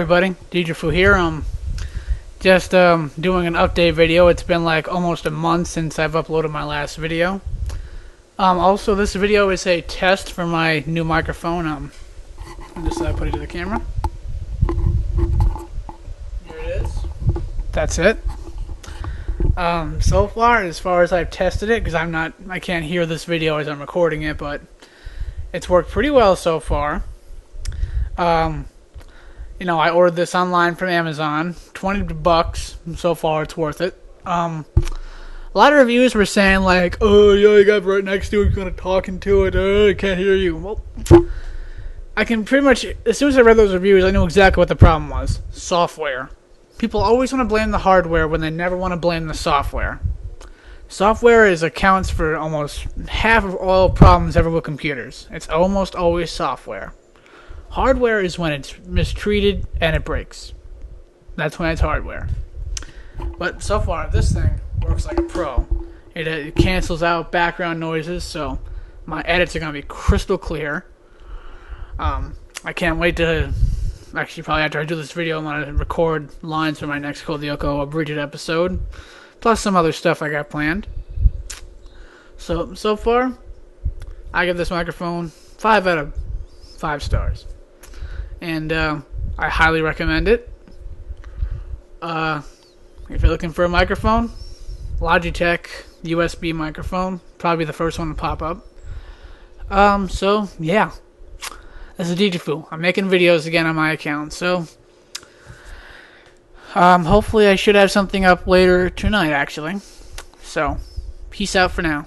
everybody, djufu here. Just doing an update video. It's been like almost a month since I've uploaded my last video. Also, this video is a test for my new microphone. I'll just put it to the camera. Here it is. That's it. So far as I've tested it, because I can't hear this video as I'm recording it, but it's worked pretty well so far. I ordered this online from Amazon, $20 so far. It's worth it. A lot of reviews were saying like, "Oh yeah, you got it right next to it, you're kind of talking to it. I can't hear you." Well, I can pretty much, as soon as I read those reviews, I knew exactly what the problem was: software. People always want to blame the hardware when they never want to blame the software. Software accounts for almost half of all problems ever with computers. It's almost always software. Hardware is when it's mistreated and it breaks. That's when it's hardware. But so far, this thing works like a pro. It cancels out background noises, so my edits are going to be crystal clear. I can't wait to... Actually, probably after I do this video, I'm going to record lines for my next Cold Yoko Abridged episode. Plus some other stuff I got planned. So far, I give this microphone 5 out of 5 stars. And I highly recommend it. If you're looking for a microphone, Logitech USB microphone, probably the first one to pop up. So yeah, this is djufu. I'm making videos again on my account, so hopefully I should have something up later tonight, actually. So, peace out for now.